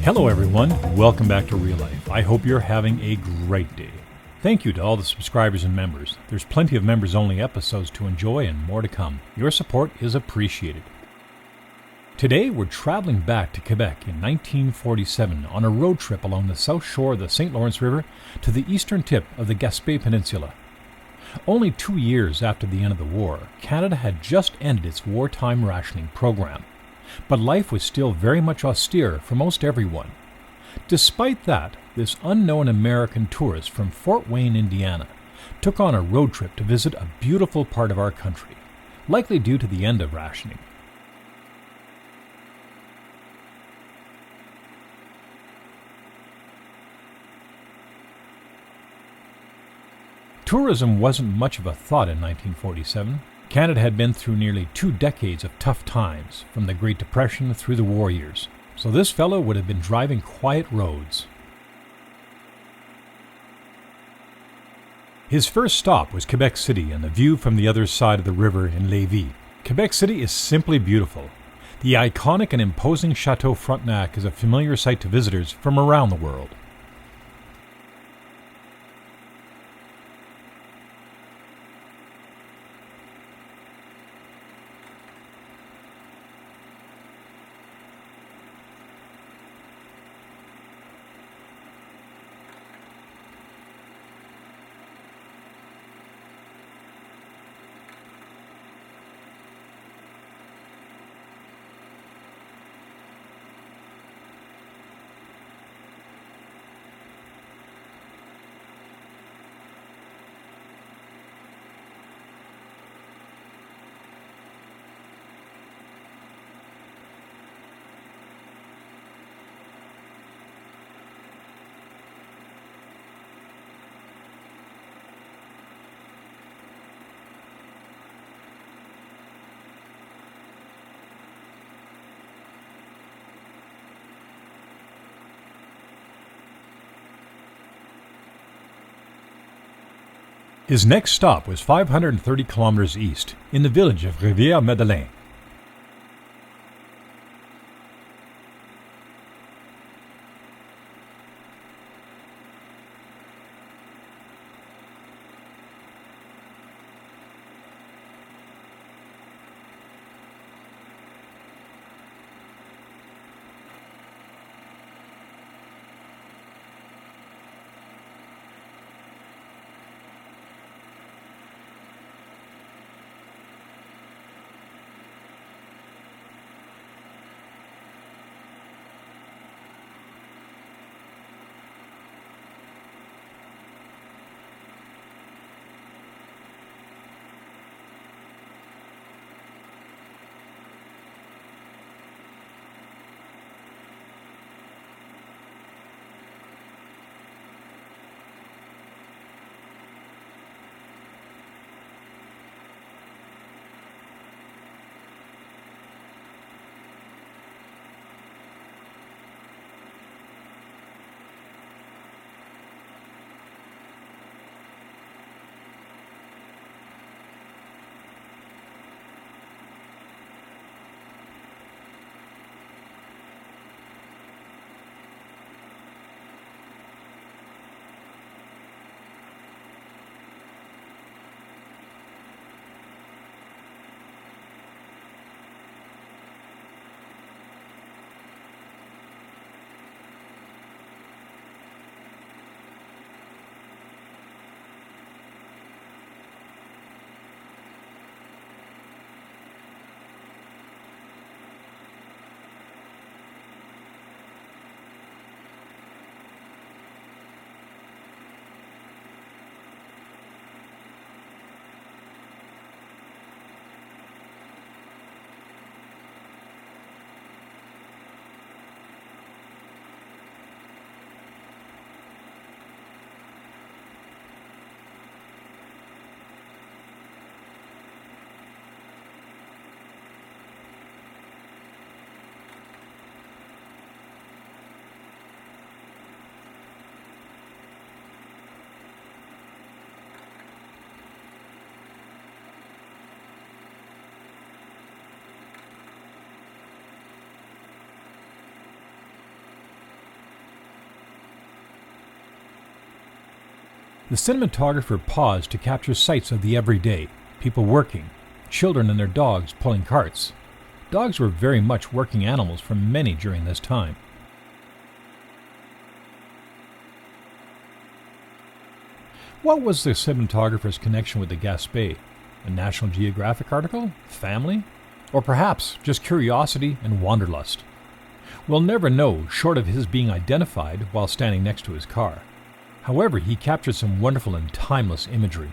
Hello everyone, welcome back to Real Life. I hope you're having a great day. Thank you to all the subscribers and members. There's plenty of members-only episodes to enjoy and more to come. Your support is appreciated. Today we're traveling back to Quebec in 1947 on a road trip along the south shore of the St. Lawrence River to the eastern tip of the Gaspé Peninsula. Only 2 years after the end of the war, Canada had just ended its wartime rationing program. But life was still very much austere for most everyone. Despite that, this unknown American tourist from Fort Wayne, Indiana, took on a road trip to visit a beautiful part of our country, likely due to the end of rationing. Tourism wasn't much of a thought in 1947. Canada had been through nearly 2 decades of tough times, from the Great Depression through the war years, so this fellow would have been driving quiet roads. His first stop was Quebec City and the view from the other side of the river in Lévis. Quebec City is simply beautiful. The iconic and imposing Chateau Frontenac is a familiar sight to visitors from around the world. His next stop was 530 kilometers east, in the village of Rivière Madeleine. The cinematographer paused to capture sights of the everyday, people working, children and their dogs pulling carts. Dogs were very much working animals for many during this time. What was the cinematographer's connection with the Gaspé? A National Geographic article? Family? Or perhaps just curiosity and wanderlust? We'll never know, short of his being identified while standing next to his car. However, he captured some wonderful and timeless imagery.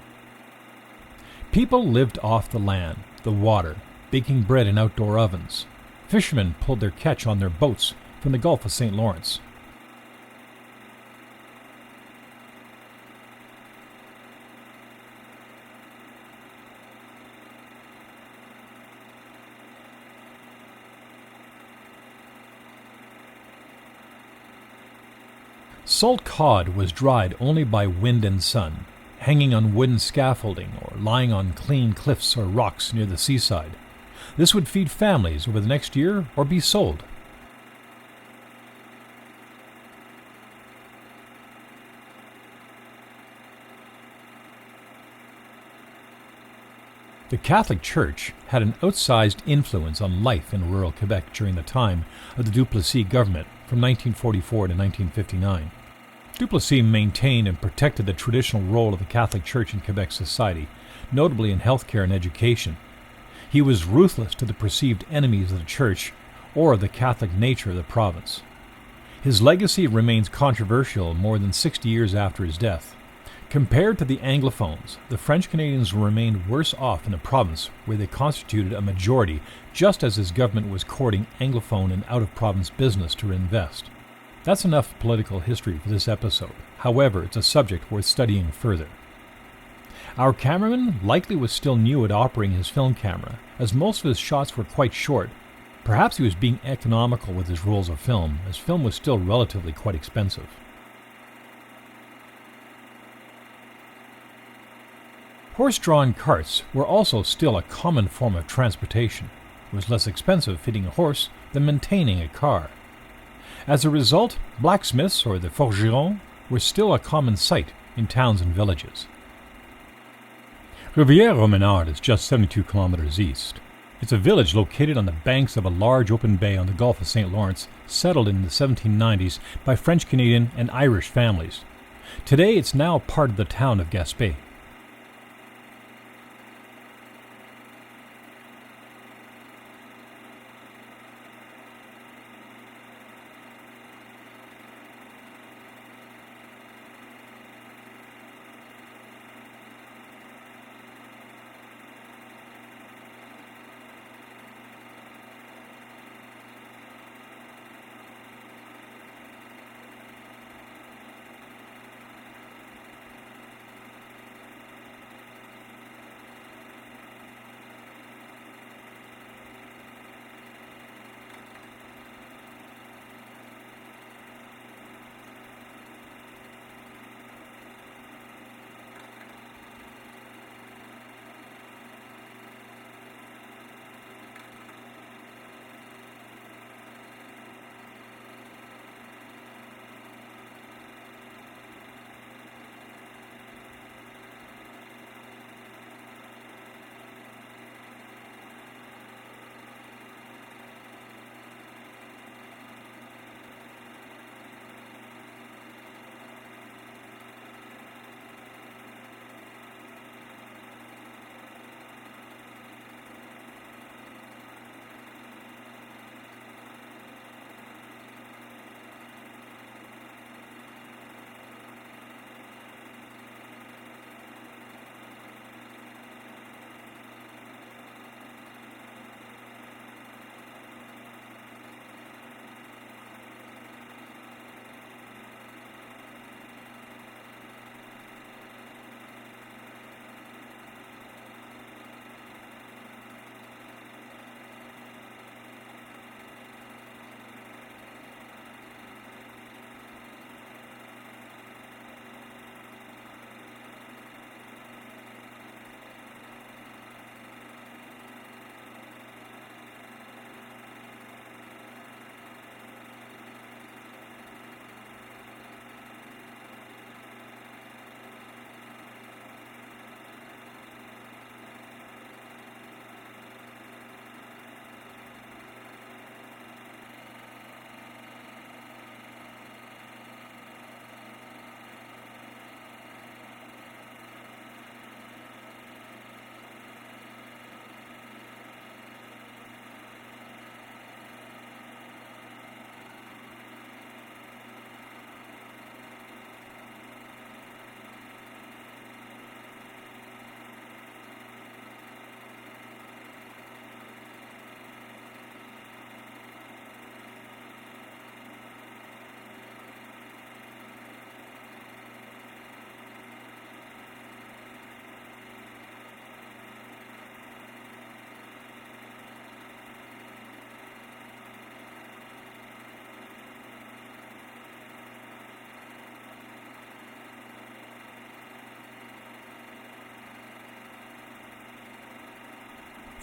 People lived off the land, the water, baking bread in outdoor ovens. Fishermen pulled their catch on their boats from the Gulf of St. Lawrence. Salt cod was dried only by wind and sun, hanging on wooden scaffolding or lying on clean cliffs or rocks near the seaside. This would feed families over the next year or be sold. The Catholic Church had an outsized influence on life in rural Quebec during the time of the Duplessis government from 1944 to 1959. Duplessis maintained and protected the traditional role of the Catholic Church in Quebec society, notably in healthcare and education. He was ruthless to the perceived enemies of the Church or of the Catholic nature of the province. His legacy remains controversial more than 60 years after his death. Compared to the Anglophones, the French Canadians remained worse off in the province where they constituted a majority, just as his government was courting Anglophone and out-of-province business to invest. That's enough political history for this episode. However, it's a subject worth studying further. Our cameraman likely was still new at operating his film camera, as most of his shots were quite short. Perhaps he was being economical with his rolls of film, as film was still relatively quite expensive. Horse-drawn carts were also still a common form of transportation. It was less expensive fitting a horse than maintaining a car. As a result, blacksmiths, or the forgerons, were still a common sight in towns and villages. Rivière-au-Renard is just 72 kilometers east. It's a village located on the banks of a large open bay on the Gulf of St. Lawrence, settled in the 1790s by French Canadian and Irish families. Today it's now part of the town of Gaspé.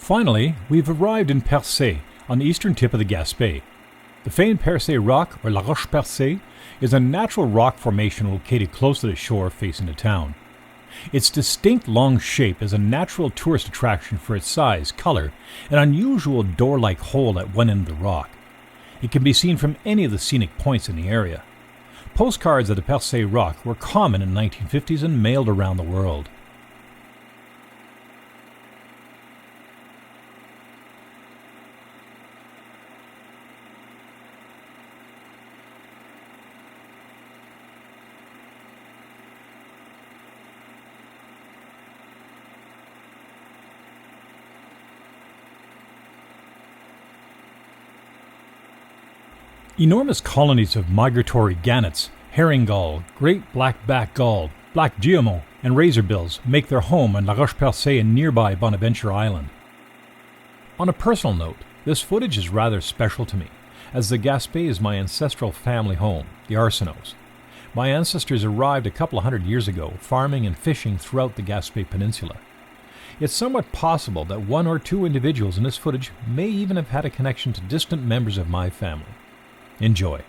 Finally, we've arrived in Percé, on the eastern tip of the Gaspé. The famed Perce Rock, or La Roche Percée, is a natural rock formation located close to the shore facing the town. Its distinct long shape is a natural tourist attraction for its size, color, and unusual door-like hole at one end of the rock. It can be seen from any of the scenic points in the area. Postcards of the Percé Rock were common in the 1950s and mailed around the world. Enormous colonies of migratory gannets, herring gull, great black-backed gull, black guillemot, and razorbills make their home on La Roche-Percée and nearby Bonaventure Island. On a personal note, this footage is rather special to me, as the Gaspé is my ancestral family home, the Arsenaults. My ancestors arrived a couple of hundred years ago, farming and fishing throughout the Gaspé Peninsula. It's somewhat possible that one or two individuals in this footage may even have had a connection to distant members of my family. Enjoy.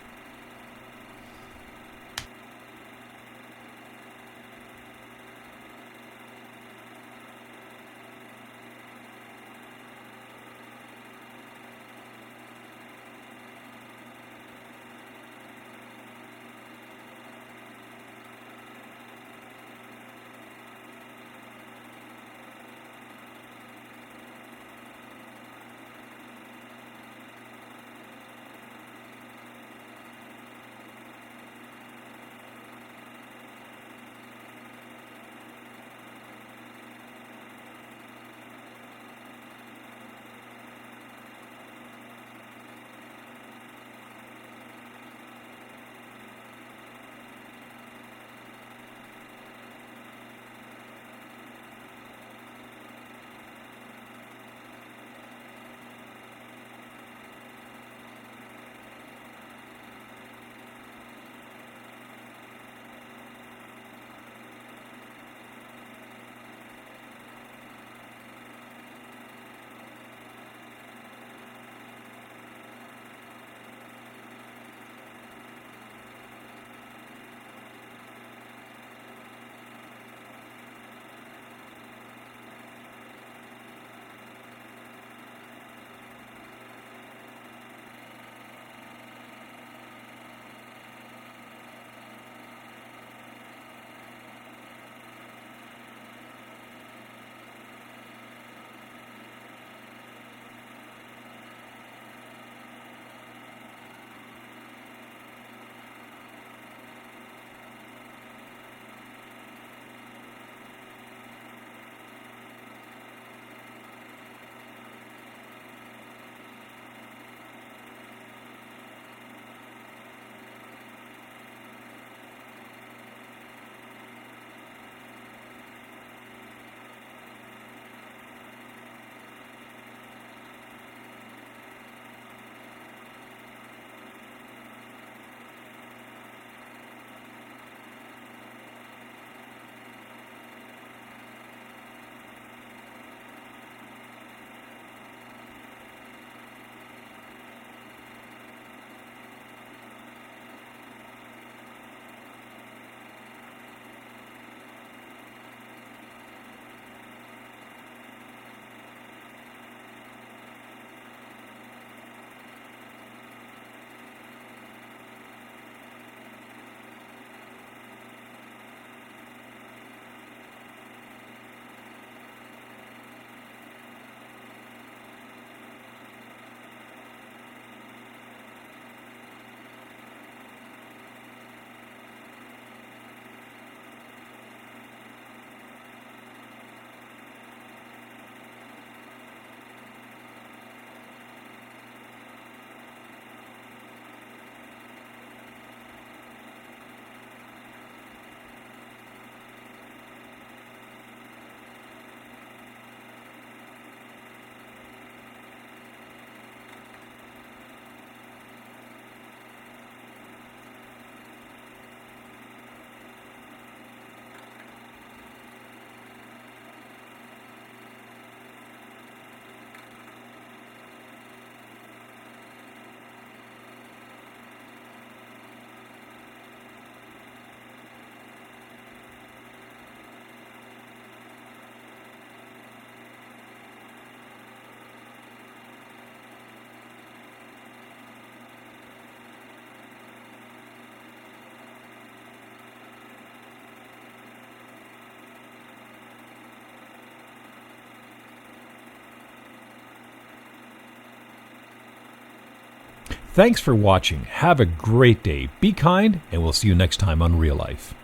Thanks for watching. Have a great day. Be kind, and we'll see you next time on Real Life.